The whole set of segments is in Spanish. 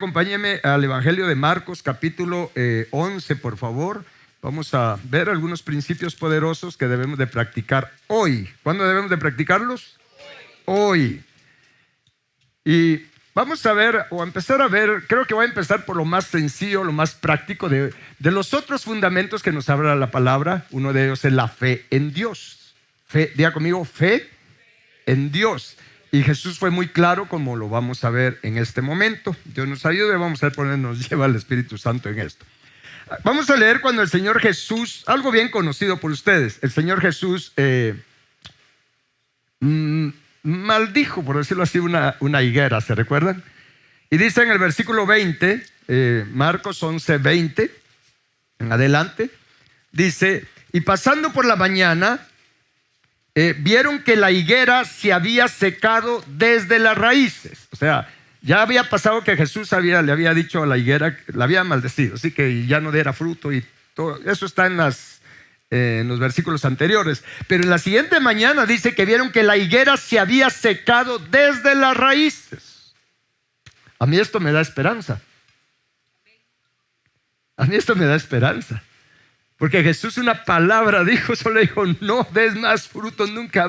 Acompáñeme al Evangelio de Marcos, capítulo 11, por favor. Vamos a ver algunos principios poderosos que debemos de practicar hoy. ¿Cuándo debemos de practicarlos? Hoy. Y vamos a ver, o a empezar a ver, creo que voy a empezar por lo más sencillo, lo más práctico de los otros fundamentos que nos habla la palabra. Uno de ellos es la fe en Dios. Fe, diga conmigo, fe en Dios. Y Jesús fue muy claro, como lo vamos a ver en este momento. Dios nos ayude, vamos a ver por dónde nos lleva el Espíritu Santo en esto. Vamos a leer cuando el Señor Jesús, algo bien conocido por ustedes, el Señor Jesús maldijo, por decirlo así, una higuera, ¿se recuerdan? Y dice en el versículo 20, Marcos 11, 20, en adelante, dice: y pasando por la mañana, vieron que la higuera se había secado desde las raíces. O sea, ya había pasado que Jesús le había dicho a la higuera, la había maldecido, así que ya no diera fruto y todo. Eso está en los versículos anteriores. Pero en la siguiente mañana dice que vieron que la higuera se había secado desde las raíces. A mí esto me da esperanza. A mí esto me da esperanza. Porque Jesús una palabra dijo, solo dijo: no des más fruto nunca.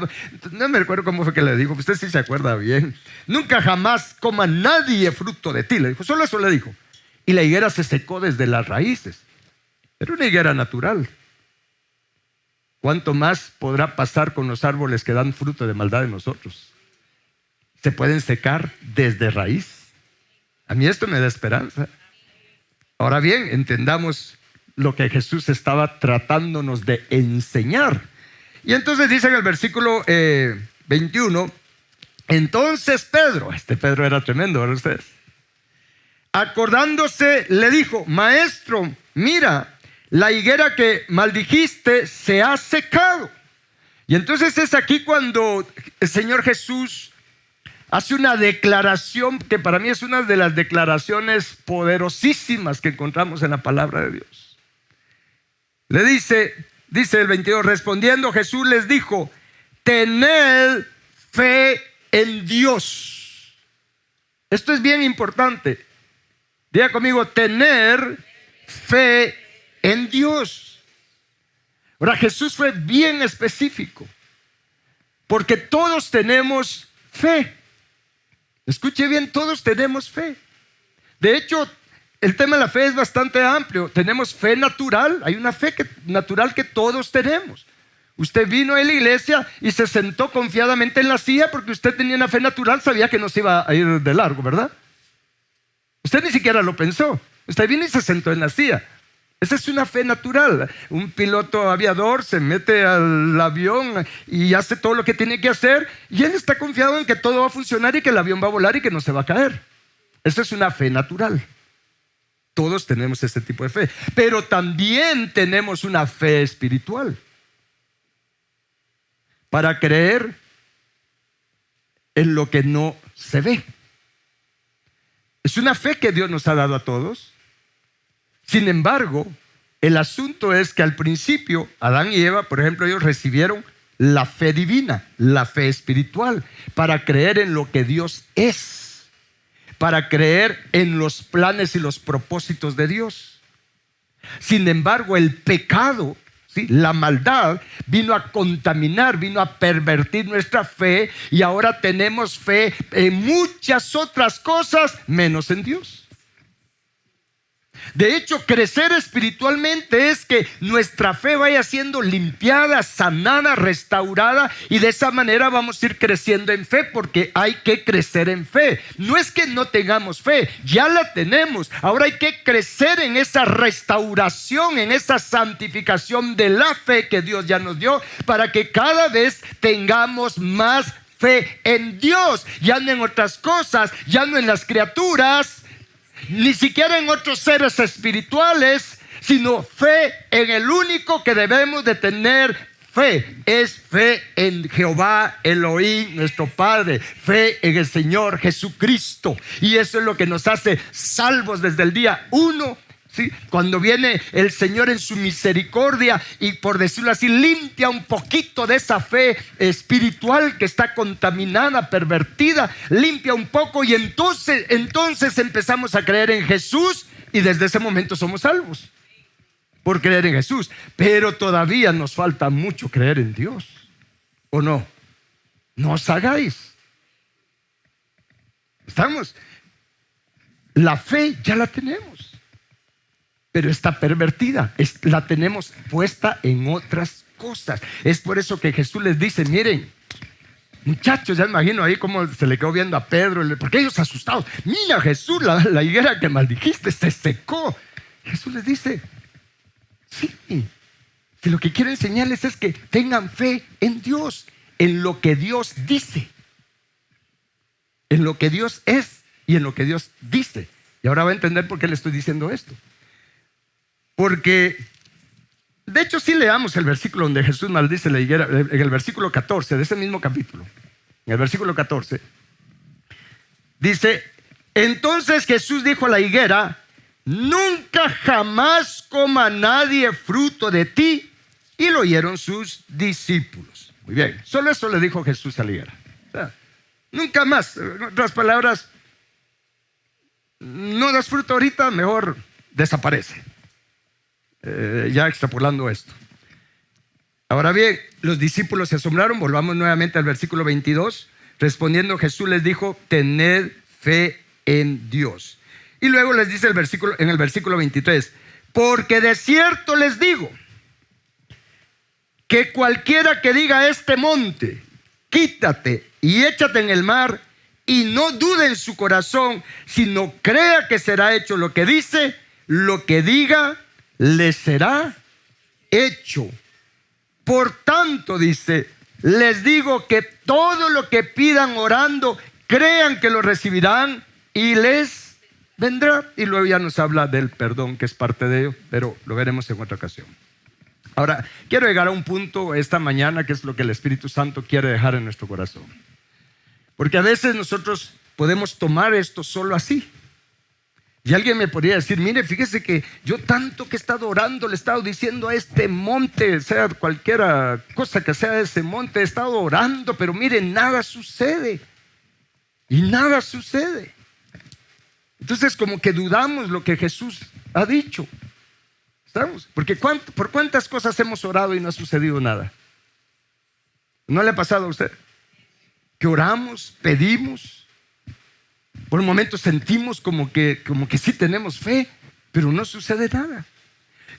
No me recuerdo cómo fue que le dijo, usted sí se acuerda bien. Nunca jamás coma nadie fruto de ti, le dijo, solo eso le dijo. Y la higuera se secó desde las raíces. Era una higuera natural. ¿Cuánto más podrá pasar con los árboles que dan fruto de maldad en nosotros? Se pueden secar desde raíz. A mí esto me da esperanza. Ahora bien, entendamos lo que Jesús estaba tratándonos de enseñar. Y entonces dice en el versículo 21, entonces Pedro, Pedro era tremendo, ¿verdad ustedes? Acordándose le dijo: maestro, mira, la higuera que maldijiste se ha secado. Y entonces es aquí cuando el Señor Jesús hace una declaración que para mí es una de las declaraciones poderosísimas que encontramos en la palabra de Dios. Le dice el 22, respondiendo Jesús les dijo: tened fe en Dios. Esto es bien importante. Diga conmigo: tener fe en Dios. Ahora, Jesús fue bien específico, porque todos tenemos fe. Escuche bien, todos tenemos fe. De hecho, el tema de la fe es bastante amplio. Tenemos fe natural. Hay una fe natural que todos tenemos. Usted vino a la iglesia y se sentó confiadamente en la silla porque usted tenía una fe natural, sabía que no se iba a ir de largo, ¿verdad? Usted ni siquiera lo pensó. Usted vino y se sentó en la silla. Esa es una fe natural. Un piloto aviador se mete al avión y hace todo lo que tiene que hacer, y él está confiado en que todo va a funcionar y que el avión va a volar y que no se va a caer. Esa es una fe natural. Todos tenemos este tipo de fe, pero también tenemos una fe espiritual para creer en lo que no se ve. Es una fe que Dios nos ha dado a todos. Sin embargo, el asunto es que al principio Adán y Eva, por ejemplo, ellos recibieron la fe divina, la fe espiritual, para creer en lo que Dios es, para creer en los planes y los propósitos de Dios. Sin embargo, el pecado, ¿sí?, la maldad, vino a contaminar, vino a pervertir nuestra fe, y ahora tenemos fe en muchas otras cosas menos en Dios. De hecho, crecer espiritualmente es que nuestra fe vaya siendo limpiada, sanada, restaurada, y de esa manera vamos a ir creciendo en fe, porque hay que crecer en fe. No es que no tengamos fe, ya la tenemos. Ahora hay que crecer en esa restauración, en esa santificación de la fe que Dios ya nos dio, para que cada vez tengamos más fe en Dios, ya no en otras cosas, ya no en las criaturas, ni siquiera en otros seres espirituales, sino fe en el único que debemos de tener fe. Es fe en Jehová Elohim, nuestro Padre, fe en el Señor Jesucristo. Y eso es lo que nos hace salvos desde el día 1 ¿sí? Cuando viene el Señor en su misericordia y, por decirlo así, limpia un poquito de esa fe espiritual que está contaminada, pervertida, limpia un poco, y entonces empezamos a creer en Jesús, y desde ese momento somos salvos por creer en Jesús. Pero todavía nos falta mucho creer en Dios, ¿o no? No os hagáis. ¿Estamos? La fe ya la tenemos, pero está pervertida, la tenemos puesta en otras cosas. Es por eso que Jesús les dice: miren, muchachos, ya me imagino ahí cómo se le quedó viendo a Pedro, porque ellos asustados: mira, Jesús, la higuera que maldijiste se secó. Jesús les dice: sí, que lo que quiero enseñarles es que tengan fe en Dios, en lo que Dios dice, en lo que Dios es y en lo que Dios dice. Y ahora va a entender por qué le estoy diciendo esto. Porque, de hecho, si leamos el versículo donde Jesús maldice la higuera, en el versículo 14 de ese mismo capítulo, en el versículo 14, dice: entonces Jesús dijo a la higuera: nunca jamás coma nadie fruto de ti. Y lo oyeron sus discípulos. Muy bien, solo eso le dijo Jesús a la higuera. O sea, nunca más. En otras palabras, no das fruto ahorita, mejor desaparece. Ya extrapolando esto. Ahora bien, los discípulos se asombraron. Volvamos nuevamente al versículo 22. Respondiendo Jesús les dijo: tened fe en Dios. Y luego les dice en el versículo 23: porque de cierto les digo que cualquiera que diga a este monte: quítate y échate en el mar, y no dude en su corazón, sino crea que será hecho lo que dice, lo que diga le será hecho. Por tanto, dice, les digo que todo lo que pidan orando, crean que lo recibirán y les vendrá. Y luego ya nos habla del perdón, que es parte de ello, pero lo veremos en otra ocasión. Ahora, quiero llegar a un punto esta mañana que es lo que el Espíritu Santo quiere dejar en nuestro corazón. Porque a veces nosotros podemos tomar esto solo así. Y alguien me podría decir: mire, fíjese que yo tanto que he estado orando, le he estado diciendo a este monte, sea cualquier cosa que sea de ese monte, he estado orando, pero mire, nada sucede. Y nada sucede. Entonces, como que dudamos lo que Jesús ha dicho. ¿Estamos? Porque ¿por cuántas cosas hemos orado y no ha sucedido nada? ¿No le ha pasado a usted? Que oramos, pedimos, por un momento sentimos como que sí tenemos fe, pero no sucede nada.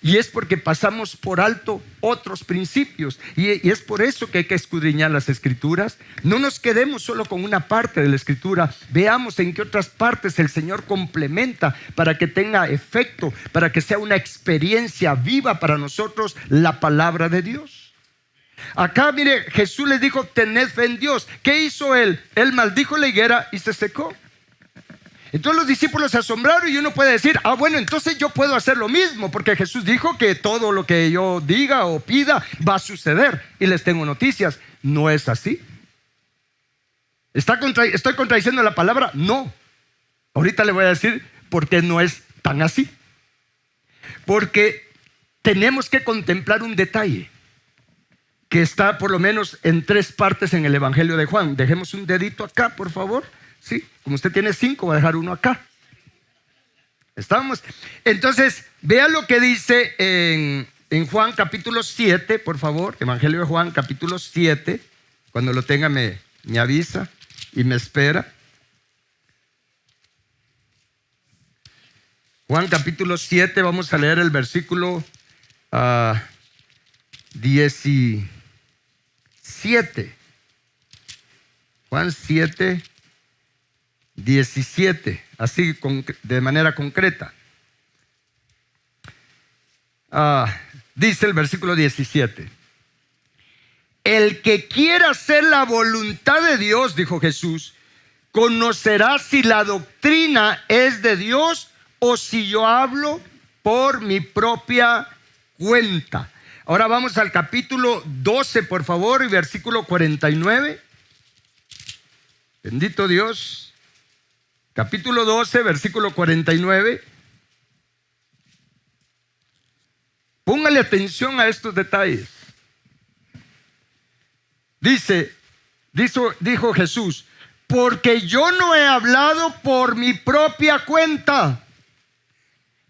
Y es porque pasamos por alto otros principios. Y es por eso que hay que escudriñar las Escrituras. No nos quedemos solo con una parte de la Escritura. Veamos en qué otras partes el Señor complementa para que tenga efecto, para que sea una experiencia viva para nosotros la palabra de Dios. Acá, mire, Jesús les dijo: tened fe en Dios. ¿Qué hizo él? Él maldijo la higuera y se secó. Entonces los discípulos se asombraron, y uno puede decir: ah, bueno, entonces yo puedo hacer lo mismo, porque Jesús dijo que todo lo que yo diga o pida va a suceder. Y les tengo noticias: no es así. ¿Estoy contradiciendo la palabra? No. Ahorita le voy a decir por qué no es tan así. Porque tenemos que contemplar un detalle que está por lo menos en 3 partes en el Evangelio de Juan. Dejemos un dedito acá, por favor. Sí, como usted tiene 5, va a dejar uno acá. ¿Estamos? Entonces, vea lo que dice en Juan capítulo 7, por favor. Evangelio de Juan capítulo 7. Cuando lo tenga me avisa y me espera. Juan capítulo 7, vamos a leer el versículo 17. Juan 7, 17, así de manera concreta. Dice el versículo 17: el que quiera hacer la voluntad de Dios, dijo Jesús, conocerá si la doctrina es de Dios o si yo hablo por mi propia cuenta. Ahora vamos al capítulo 12, por favor, y versículo 49. Bendito Dios. Capítulo 12, versículo 49. Póngale atención a estos detalles. Dijo Jesús, porque yo no he hablado por mi propia cuenta.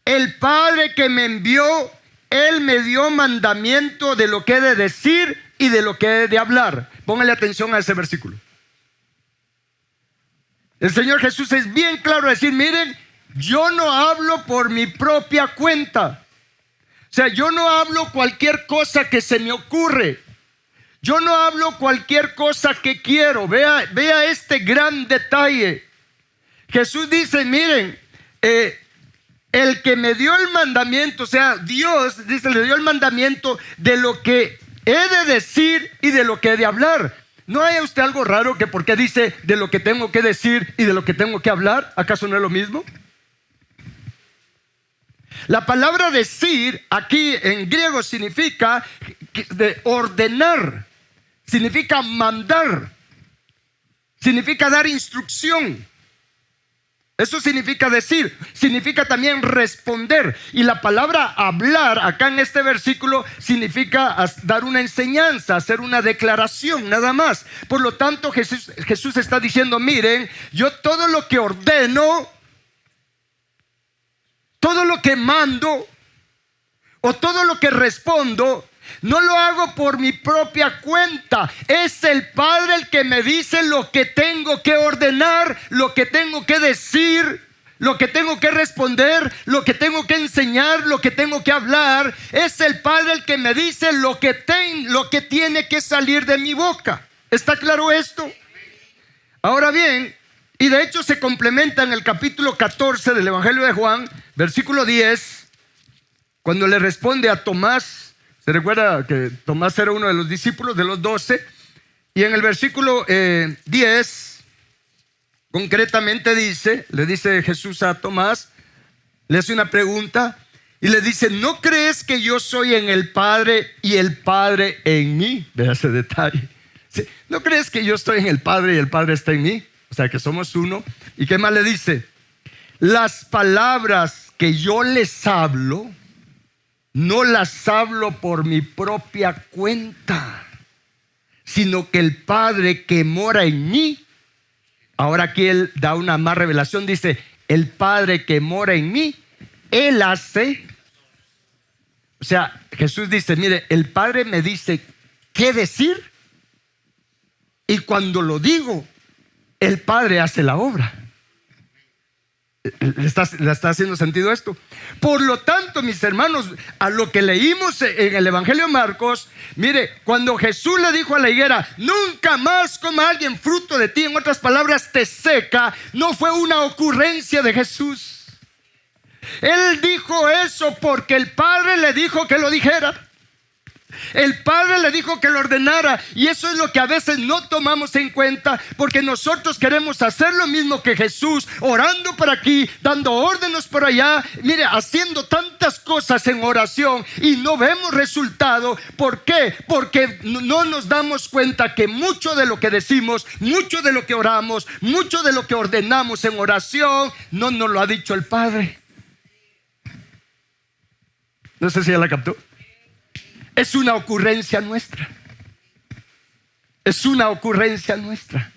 El Padre que me envió, Él me dio mandamiento de lo que he de decir y de lo que he de hablar. Póngale atención a ese versículo. El Señor Jesús es bien claro a decir, miren, yo no hablo por mi propia cuenta. O sea, yo no hablo cualquier cosa que se me ocurre. Yo no hablo cualquier cosa que quiero. Vea este gran detalle. Jesús dice, miren, el que me dio el mandamiento, o sea, Dios, dice, le dio el mandamiento de lo que he de decir y de lo que he de hablar. ¿No hay usted algo raro que por qué dice de lo que tengo que decir y de lo que tengo que hablar? ¿Acaso no es lo mismo? La palabra decir aquí en griego significa de ordenar, significa mandar, significa dar instrucción. Eso significa decir, significa también responder. Y la palabra hablar acá en este versículo significa dar una enseñanza, hacer una declaración, nada más. Por lo tanto, Jesús está diciendo, miren, yo todo lo que ordeno, todo lo que mando o todo lo que respondo, no lo hago por mi propia cuenta. Es el Padre el que me dice lo que tengo que ordenar, lo que tengo que decir, lo que tengo que responder, lo que tengo que enseñar, lo que tengo que hablar. Es el Padre el que me dice lo que tiene que salir de mi boca. ¿Está claro esto? Ahora bien, y de hecho se complementa en el capítulo 14 del Evangelio de Juan, versículo 10, cuando le responde a Tomás. Se recuerda que Tomás era uno de los discípulos de los 12. Y en el versículo 10, concretamente le dice Jesús a Tomás, le hace una pregunta y le dice, ¿no crees que yo soy en el Padre y el Padre en mí? Vea ese detalle. ¿Sí? ¿No crees que yo estoy en el Padre y el Padre está en mí? O sea, que somos uno. ¿Y qué más le dice? Las palabras que yo les hablo, no las hablo por mi propia cuenta, sino que el Padre que mora en mí, ahora aquí él da una más revelación, dice, el Padre que mora en mí, Él hace. O sea, Jesús dice, mire, el Padre me dice qué decir y cuando lo digo, el Padre hace la obra. ¿Le está haciendo sentido esto? Por lo tanto, mis hermanos, a lo que leímos en el Evangelio de Marcos, mire, cuando Jesús le dijo a la higuera, nunca más coma alguien fruto de ti, en otras palabras, te seca, no fue una ocurrencia de Jesús. Él dijo eso porque el Padre le dijo que lo dijera. El Padre le dijo que lo ordenara, y eso es lo que a veces no tomamos en cuenta, porque nosotros queremos hacer lo mismo que Jesús, orando por aquí, dando órdenes por allá, mire, haciendo tantas cosas en oración y no vemos resultado. ¿Por qué? Porque no nos damos cuenta que mucho de lo que decimos, mucho de lo que oramos, mucho de lo que ordenamos en oración, no nos lo ha dicho el Padre. No sé si ya la captó. Es una ocurrencia nuestra. Es una ocurrencia nuestra.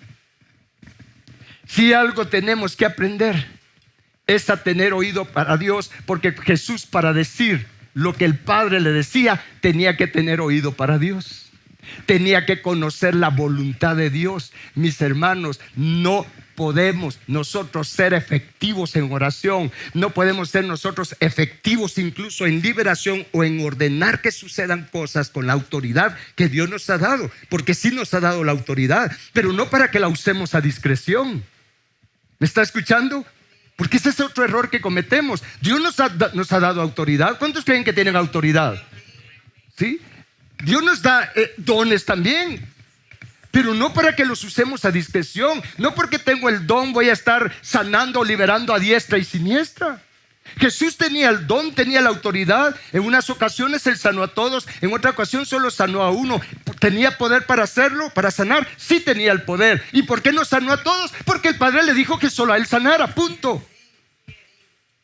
Si algo tenemos que aprender es a tener oído para Dios, porque Jesús, para decir lo que el Padre le decía, tenía que tener oído para Dios. Tenía que conocer la voluntad de Dios. Mis hermanos, no podemos nosotros ser efectivos en oración, no podemos ser nosotros efectivos incluso en liberación o en ordenar que sucedan cosas con la autoridad que Dios nos ha dado, porque sí nos ha dado la autoridad, pero no para que la usemos a discreción. ¿Me está escuchando? Porque ese es otro error que cometemos. Dios nos ha dado autoridad. ¿Cuántos creen que tienen autoridad? ¿Sí? Dios nos da dones también, pero no para que los usemos a discreción. No porque tengo el don voy a estar sanando o liberando a diestra y siniestra. Jesús tenía el don, tenía la autoridad. En unas ocasiones Él sanó a todos, en otra ocasión solo sanó a uno. ¿Tenía poder para hacerlo, para sanar? Sí tenía el poder. ¿Y por qué no sanó a todos? Porque el Padre le dijo que solo a Él sanara, punto.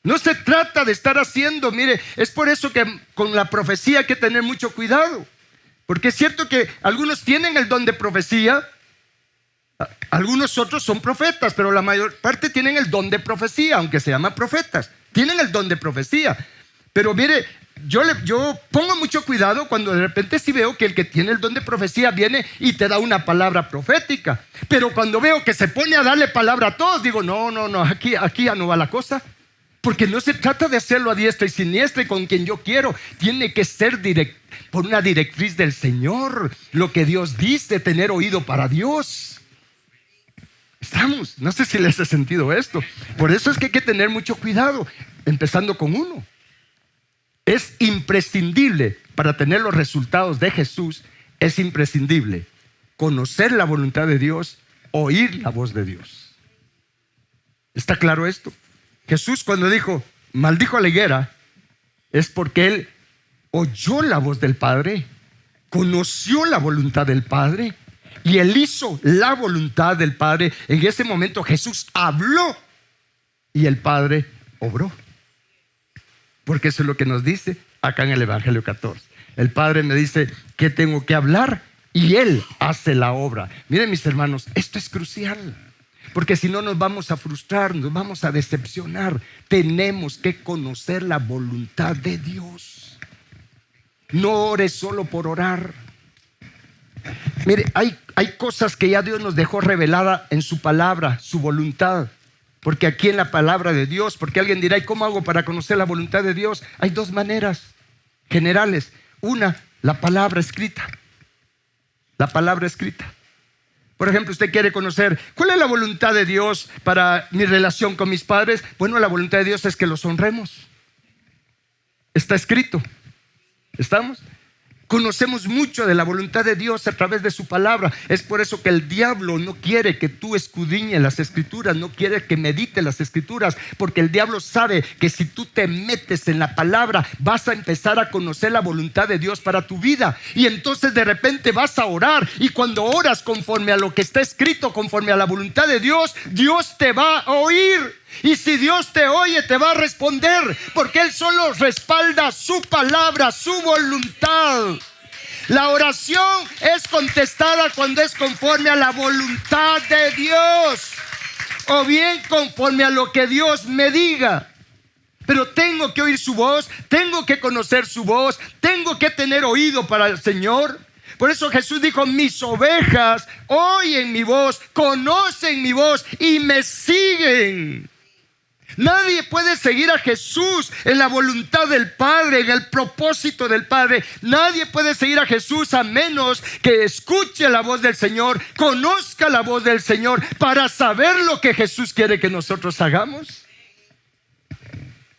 No se trata de estar haciendo, mire, es por eso que con la profecía hay que tener mucho cuidado. Porque es cierto que algunos tienen el don de profecía, algunos otros son profetas, pero la mayor parte tienen el don de profecía, aunque se llaman profetas. Tienen el don de profecía. Pero mire, yo pongo mucho cuidado cuando de repente sí veo que el que tiene el don de profecía viene y te da una palabra profética. Pero cuando veo que se pone a darle palabra a todos, digo, no, aquí ya no va la cosa. Porque no se trata de hacerlo a diestra y siniestra y con quien yo quiero. Tiene que ser por una directriz del Señor. Lo que Dios dice, tener oído para Dios. Estamos, no sé si les ha sentido esto. Por eso es que hay que tener mucho cuidado, empezando con uno. Es imprescindible para tener los resultados de Jesús, es imprescindible conocer la voluntad de Dios, oír la voz de Dios. ¿Está claro esto? Jesús cuando maldijo a la higuera, es porque Él oyó la voz del Padre, conoció la voluntad del Padre y Él hizo la voluntad del Padre. En ese momento Jesús habló y el Padre obró. Porque eso es lo que nos dice acá en el Evangelio 14. El Padre me dice que tengo que hablar y Él hace la obra. Miren mis hermanos, esto es crucial. Porque si no nos vamos a frustrar, nos vamos a decepcionar. Tenemos que conocer la voluntad de Dios. No ores solo por orar. Mire, hay cosas que ya Dios nos dejó revelada en su palabra, su voluntad. Porque aquí en la palabra de Dios, porque alguien dirá, ¿y cómo hago para conocer la voluntad de Dios? Hay dos maneras generales. Una, la palabra escrita. La palabra escrita. Por ejemplo, usted quiere conocer ¿cuál es la voluntad de Dios para mi relación con mis padres? Bueno, la voluntad de Dios es que los honremos. Está escrito. ¿Estamos? Conocemos mucho de la voluntad de Dios a través de su palabra. Es por eso que el diablo no quiere que tú escudriñes las escrituras, no quiere que medites las escrituras, porque el diablo sabe que si tú te metes en la palabra vas a empezar a conocer la voluntad de Dios para tu vida. Y entonces de repente vas a orar, y cuando oras conforme a lo que está escrito, conforme a la voluntad de Dios, Dios te va a oír. Y si Dios te oye, te va a responder, porque Él solo respalda su palabra, su voluntad. La oración es contestada cuando es conforme a la voluntad de Dios, o bien conforme a lo que Dios me diga. Pero tengo que oír su voz, tengo que conocer su voz, tengo que tener oído para el Señor. Por eso Jesús dijo, mis ovejas oyen mi voz, conocen mi voz y me siguen. Nadie puede seguir a Jesús en la voluntad del Padre, en el propósito del Padre. Nadie puede seguir a Jesús a menos que escuche la voz del Señor, conozca la voz del Señor para saber lo que Jesús quiere que nosotros hagamos.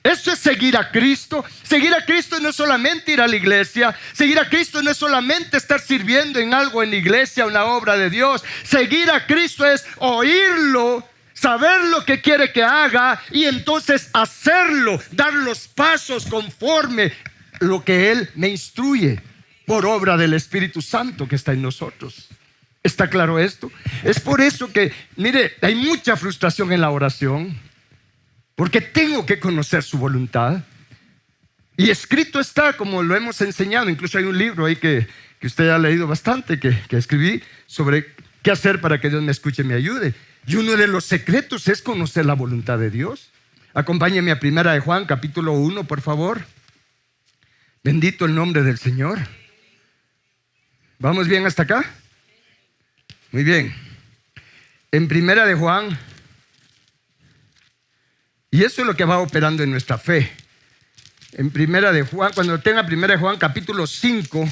Eso es seguir a Cristo. Seguir a Cristo no es solamente ir a la iglesia. Seguir a Cristo no es solamente estar sirviendo en algo en la iglesia o en la obra de Dios. Seguir a Cristo es oírlo, saber lo que quiere que haga y entonces hacerlo, dar los pasos conforme lo que Él me instruye por obra del Espíritu Santo que está en nosotros. ¿Está claro esto? Es por eso que, mire, hay mucha frustración en la oración, porque tengo que conocer su voluntad. Y escrito está, como lo hemos enseñado. Incluso hay un libro ahí que usted ha leído bastante, que escribí sobre qué hacer para que Dios me escuche y me ayude. Y uno de los secretos es conocer la voluntad de Dios. Acompáñeme a 1 Juan, capítulo 1, por favor. Bendito el nombre del Señor. ¿Vamos bien hasta acá? Muy bien. En 1 Juan, y eso es lo que va operando en nuestra fe. En 1 Juan, cuando tenga 1 Juan, capítulo 5,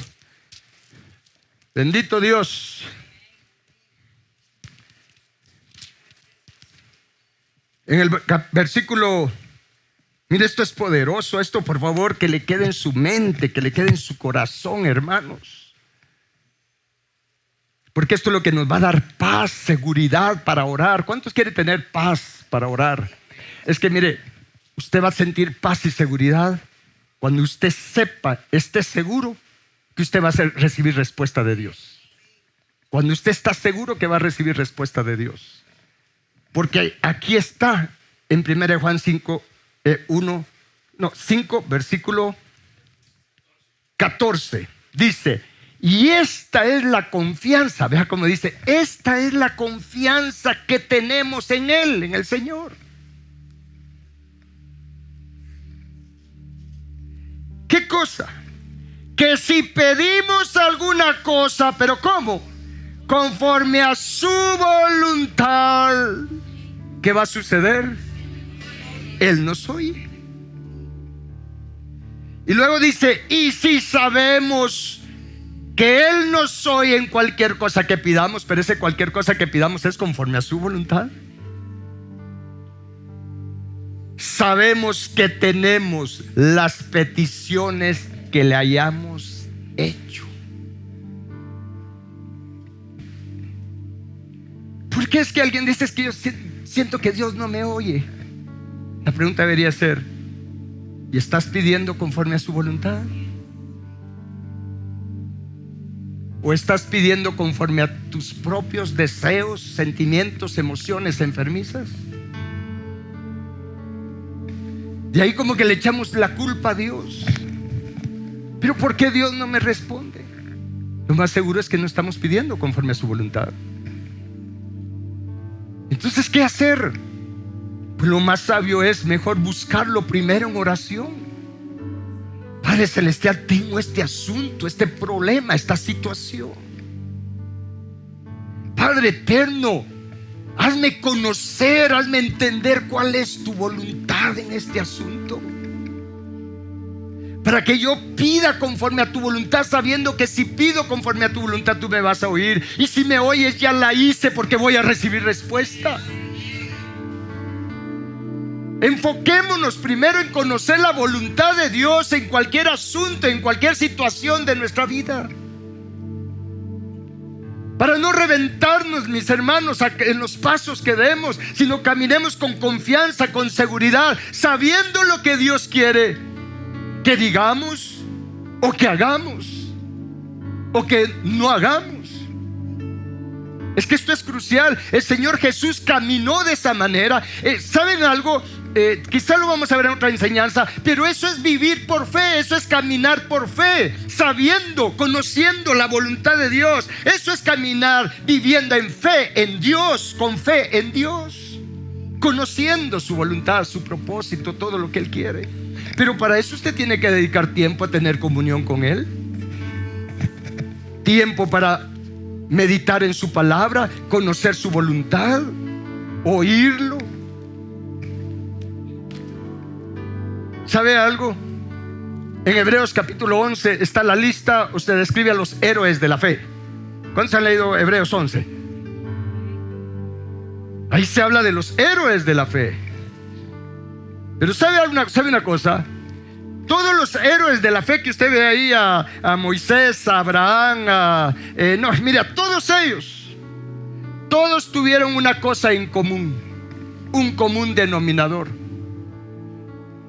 bendito Dios. En el versículo, mire, esto es poderoso, esto por favor que le quede en su mente, que le quede en su corazón, hermanos. Porque esto es lo que nos va a dar paz, seguridad para orar. ¿Cuántos quieren tener paz para orar? Es que mire, usted va a sentir paz y seguridad cuando usted sepa, esté seguro que usted va a recibir respuesta de Dios. Cuando usted está seguro que va a recibir respuesta de Dios. Porque aquí está en 1 Juan 5 5, versículo 14. Dice, y esta es la confianza, vea cómo dice, esta es la confianza que tenemos en Él, en el Señor. ¿Qué cosa? Que si pedimos alguna cosa, pero ¿cómo? Conforme a su voluntad, ¿qué va a suceder? Él nos oye. Y luego dice, y si sabemos que Él nos oye en cualquier cosa que pidamos, pero ese cualquier cosa que pidamos es conforme a su voluntad. Sabemos que tenemos las peticiones que le hayamos hecho. ¿Por qué es que alguien dice es que yo siento que Dios no me oye? La pregunta debería ser, ¿y estás pidiendo conforme a su voluntad? ¿O estás pidiendo conforme a tus propios deseos, sentimientos, emociones enfermizas? De ahí como que le echamos la culpa a Dios. ¿Pero por qué Dios no me responde? Lo más seguro es que no estamos pidiendo conforme a su voluntad. Entonces, ¿qué hacer? Pues lo más sabio es mejor buscarlo primero en oración. Padre Celestial, tengo este asunto, este problema, esta situación. Padre eterno, hazme conocer, hazme entender cuál es tu voluntad en este asunto, para que yo pida conforme a tu voluntad, sabiendo que si pido conforme a tu voluntad tú me vas a oír, y si me oyes ya la hice, porque voy a recibir respuesta. Enfoquémonos primero en conocer la voluntad de Dios en cualquier asunto, en cualquier situación de nuestra vida, para no reventarnos, mis hermanos, en los pasos que demos, sino caminemos con confianza, con seguridad, sabiendo lo que Dios quiere que digamos, o que hagamos, o que no hagamos. Es que esto es crucial. El Señor Jesús caminó de esa manera. ¿Saben algo? Quizá lo vamos a ver en otra enseñanza, pero eso es vivir por fe, eso es caminar por fe, sabiendo, conociendo la voluntad de Dios. Eso es caminar viviendo en fe en Dios, con fe en Dios, conociendo su voluntad, su propósito, todo lo que Él quiere. Pero para eso usted tiene que dedicar tiempo a tener comunión con Él, tiempo para meditar en su palabra, conocer su voluntad, oírlo. ¿Sabe algo? En Hebreos capítulo 11 está la lista, usted describe a los héroes de la fe. ¿Cuántos han leído Hebreos 11? Ahí se habla de los héroes de la fe. Pero ¿sabe una cosa? Todos los héroes de la fe que usted ve ahí, a Moisés, a Abraham, mira, todos ellos, todos tuvieron una cosa en común, un común denominador.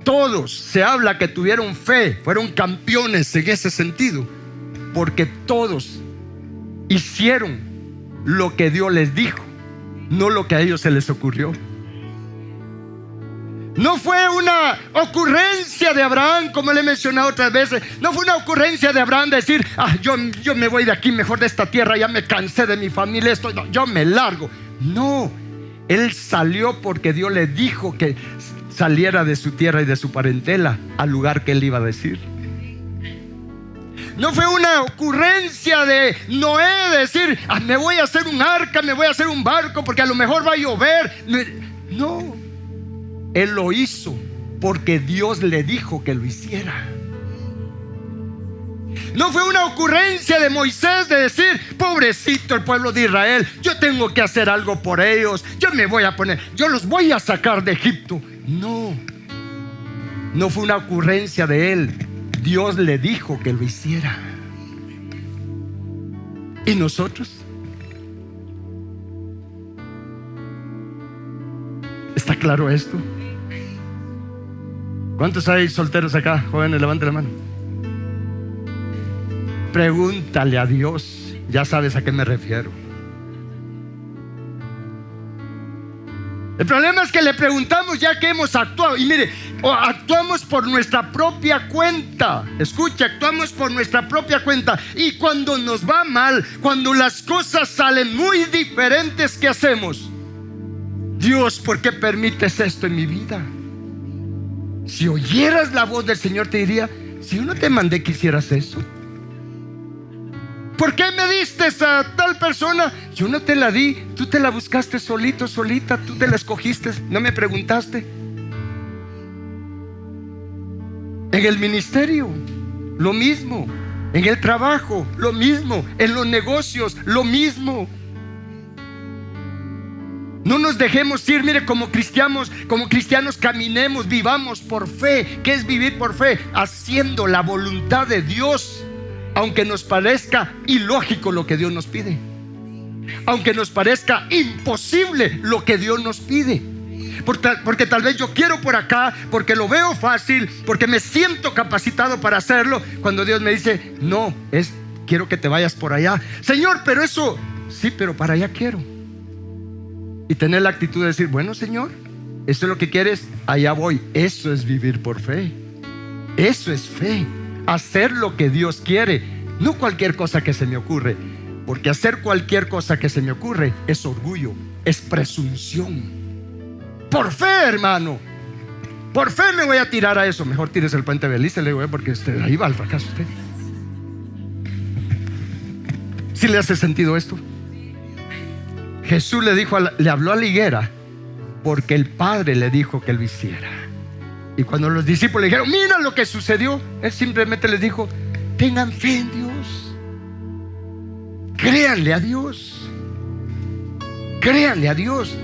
Todos se habla que tuvieron fe, fueron campeones en ese sentido, porque todos hicieron lo que Dios les dijo, no lo que a ellos se les ocurrió. No fue una ocurrencia de Abraham, como le he mencionado otras veces. No fue una ocurrencia de Abraham decir, yo me voy de aquí, mejor de esta tierra, ya me cansé de mi familia, yo me largo. No, él salió porque Dios le dijo que saliera de su tierra y de su parentela al lugar que él iba a decir. No fue una ocurrencia de Noé decir, me voy a hacer un arca, me voy a hacer un barco porque a lo mejor va a llover. No, él lo hizo porque Dios le dijo que lo hiciera. No fue una ocurrencia de Moisés de decir, pobrecito el pueblo de Israel, yo tengo que hacer algo por ellos, yo los voy a sacar de Egipto. No, no fue una ocurrencia de él. Dios le dijo que lo hiciera. ¿Y nosotros? ¿Está claro esto? ¿Cuántos hay solteros acá? Jóvenes, levanten la mano. Pregúntale a Dios. Ya sabes a qué me refiero. El problema es que le preguntamos ya que hemos actuado. Y mire, actuamos por nuestra propia cuenta. Escucha, actuamos por nuestra propia cuenta. Y cuando nos va mal, cuando las cosas salen muy diferentes, ¿qué hacemos? Dios, ¿por qué permites esto en mi vida? Si oyeras la voz del Señor, te diría: si yo no te mandé que hicieras eso. ¿Por qué me diste a tal persona? Yo no te la di, tú te la buscaste solito, solita, tú te la escogiste, no me preguntaste. En el ministerio, lo mismo. En el trabajo, lo mismo. En los negocios, lo mismo. No nos dejemos ir, mire, como cristianos caminemos, vivamos por fe. ¿Qué es vivir por fe? Haciendo la voluntad de Dios, aunque nos parezca ilógico lo que Dios nos pide, aunque nos parezca imposible lo que Dios nos pide, porque tal vez yo quiero por acá, porque lo veo fácil, porque me siento capacitado para hacerlo, cuando Dios me dice: no, quiero que te vayas por allá. Señor, pero eso, sí, pero para allá quiero. Y tener la actitud de decir: bueno, Señor, esto es lo que quieres, allá voy. Eso es vivir por fe. Eso es fe. Hacer lo que Dios quiere, no cualquier cosa que se me ocurre. Porque hacer cualquier cosa que se me ocurre es orgullo, es presunción. Por fe, hermano, por fe me voy a tirar a eso. Mejor tires el puente Belice, le digo, porque ahí va el fracaso usted. ¿Sí le hace sentido esto? Jesús le habló a la higuera porque el Padre le dijo que lo hiciera. Y cuando los discípulos le dijeron: mira lo que sucedió, Él simplemente les dijo: tengan fe en Dios, créanle a Dios, créanle a Dios.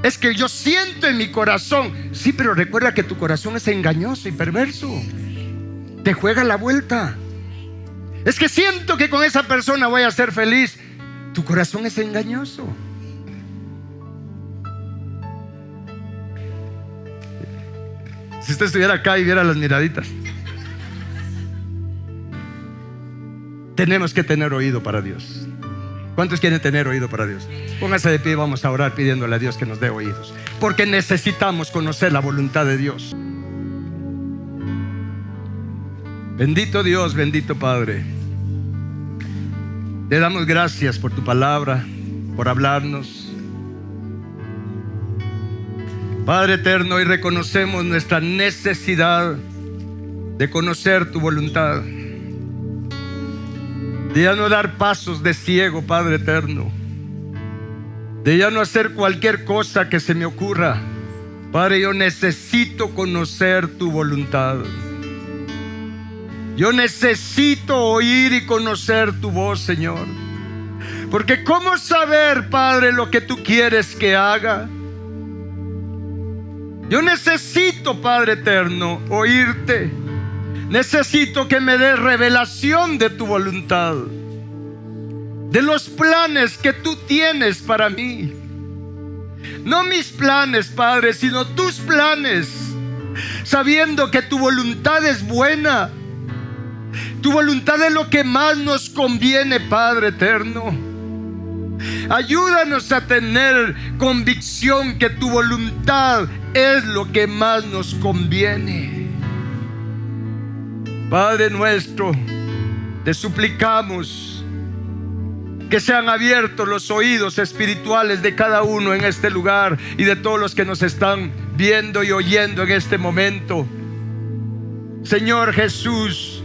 Es que yo siento en mi corazón. Sí, pero recuerda que tu corazón es engañoso y perverso, te juega la vuelta. Es que siento que con esa persona voy a ser feliz. Tu corazón es engañoso. Si usted estuviera acá y viera las miraditas. Tenemos que tener oído para Dios. ¿Cuántos quieren tener oído para Dios? Póngase de pie y vamos a orar pidiéndole a Dios que nos dé oídos, porque necesitamos conocer la voluntad de Dios. Bendito Dios, bendito Padre, te damos gracias por tu palabra, por hablarnos. Padre eterno, hoy reconocemos nuestra necesidad de conocer tu voluntad, de ya no dar pasos de ciego, Padre eterno, de ya no hacer cualquier cosa que se me ocurra. Padre, yo necesito conocer tu voluntad. Yo necesito oír y conocer tu voz, Señor. Porque ¿cómo saber, Padre, lo que tú quieres que haga? Yo necesito, Padre eterno, oírte. Necesito que me des revelación de tu voluntad, de los planes que tú tienes para mí. No mis planes, Padre, sino tus planes, sabiendo que tu voluntad es buena. Tu voluntad es lo que más nos conviene, Padre eterno. Ayúdanos a tener convicción que tu voluntad es lo que más nos conviene. Padre nuestro, te suplicamos que sean abiertos los oídos espirituales de cada uno en este lugar y de todos los que nos están viendo y oyendo en este momento. Señor Jesús,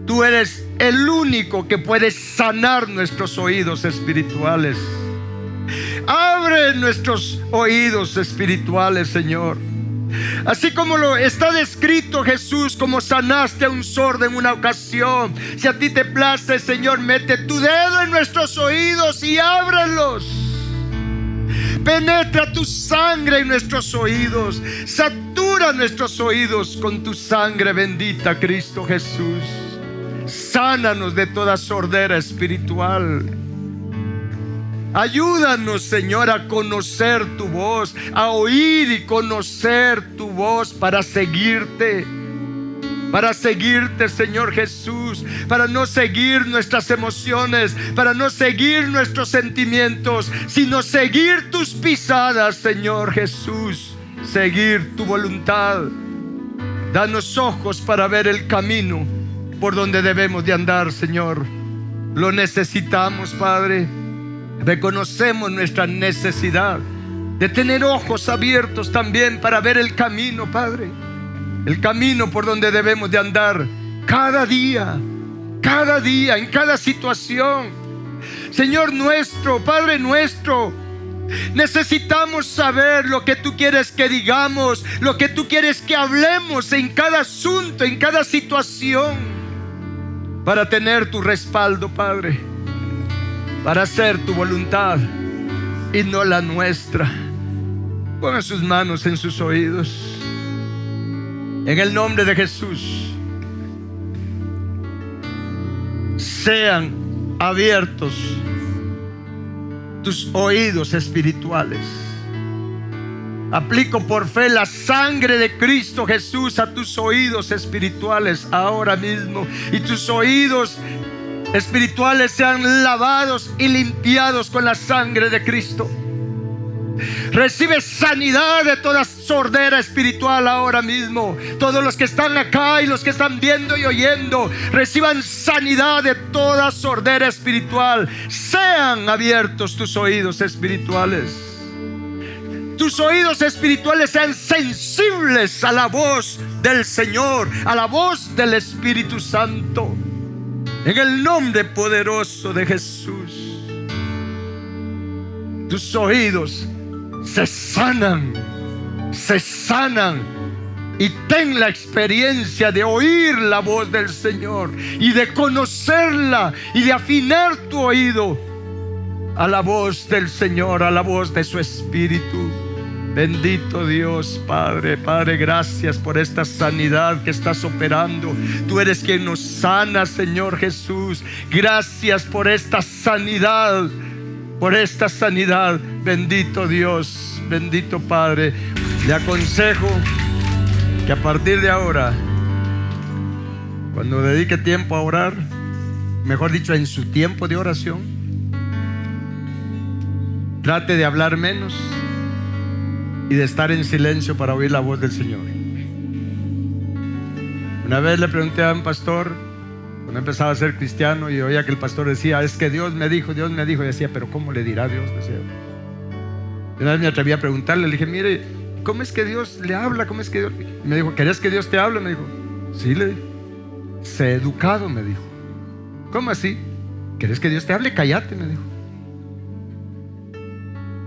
tú eres el único que puede sanar nuestros oídos espirituales. Abre nuestros oídos espirituales, Señor. Así como lo está descrito, Jesús, como sanaste a un sordo en una ocasión. Si a ti te place, Señor, mete tu dedo en nuestros oídos y ábrelos. Penetra tu sangre en nuestros oídos. Satura nuestros oídos con tu sangre bendita, Cristo Jesús. Sánanos de toda sordera espiritual. Ayúdanos, Señor, a conocer tu voz, a oír y conocer tu voz para seguirte. para seguirte, Señor Jesús, para no seguir nuestras emociones, para no seguir nuestros sentimientos, sino seguir tus pisadas, Señor Jesús, seguir tu voluntad. Danos ojos para ver el camino por donde debemos de andar, Señor. Lo necesitamos, Padre. Reconocemos nuestra necesidad de tener ojos abiertos también para ver el camino, Padre. El camino por donde debemos de andar cada día, en cada situación. Señor nuestro, Padre nuestro, necesitamos saber lo que tú quieres que digamos, lo que tú quieres que hablemos en cada asunto, en cada situación, para tener tu respaldo, Padre, para hacer tu voluntad y no la nuestra. Pongan sus manos en sus oídos. En el nombre de Jesús, sean abiertos tus oídos espirituales. Aplico por fe la sangre de Cristo Jesús a tus oídos espirituales ahora mismo, y tus oídos espirituales sean lavados y limpiados con la sangre de Cristo. Recibe sanidad de toda sordera espiritual ahora mismo. Todos los que están acá y los que están viendo y oyendo, reciban sanidad de toda sordera espiritual. Sean abiertos tus oídos espirituales. Tus oídos espirituales sean sensibles a la voz del Señor, a la voz del Espíritu Santo. En el nombre poderoso de Jesús, tus oídos se sanan y ten la experiencia de oír la voz del Señor y de conocerla y de afinar tu oído a la voz del Señor, a la voz de su Espíritu. Bendito Dios, Padre, gracias por esta sanidad que estás operando. Tú eres quien nos sana, Señor Jesús. Gracias por esta sanidad. Bendito Dios, bendito Padre. Le aconsejo que a partir de ahora, cuando dedique tiempo a orar, mejor dicho, en su tiempo de oración, trate de hablar menos y de estar en silencio para oír la voz del Señor. Una vez le pregunté a un pastor, cuando empezaba a ser cristiano, y oía que el pastor decía: es que Dios me dijo, y decía: pero ¿cómo le dirá Dios? Decía. Y una vez me atreví a preguntarle, le dije: mire, ¿cómo es que Dios le habla? ¿Cómo es que Dios? Y me dijo: ¿querés que Dios te hable? Me dijo: sí, le dije. Sé educado, me dijo. ¿Cómo así? ¿Querés que Dios te hable? Cállate, me dijo.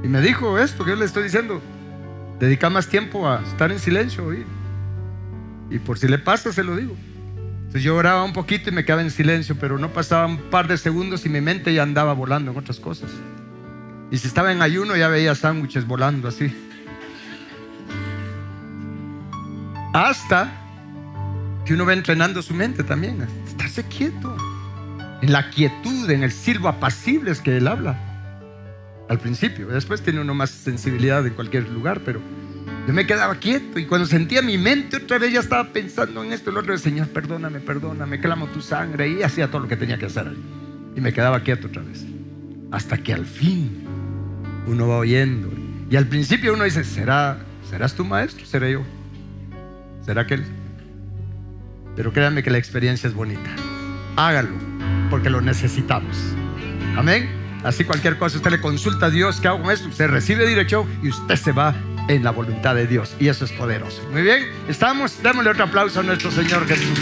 Y me dijo esto que yo le estoy diciendo: dedica más tiempo a estar en silencio, oír. Y por si le pasa, se lo digo. Entonces yo oraba un poquito y me quedaba en silencio, pero no pasaba un par de segundos y mi mente ya andaba volando en otras cosas. Y si estaba en ayuno, ya veía sándwiches volando así. Hasta que uno va entrenando su mente también a estarse quieto. En la quietud, en el silbo apacible es que Él habla. Al principio, después tiene uno más sensibilidad en cualquier lugar, pero yo me quedaba quieto, y cuando sentía mi mente otra vez ya estaba pensando en esto y lo otro: Señor, perdóname, clamo tu sangre, y hacía todo lo que tenía que hacer. Y me quedaba quieto otra vez, hasta que al fin uno va oyendo. Y al principio uno dice: ¿serás tu maestro? ¿Seré yo? ¿Será que él? Pero créanme que la experiencia es bonita. Hágalo, porque lo necesitamos. Amén. Así cualquier cosa usted le consulta a Dios: ¿qué hago con esto? Usted recibe dirección y usted se va en la voluntad de Dios, y eso es poderoso. Muy bien, estamos. Démosle otro aplauso a nuestro Señor Jesús.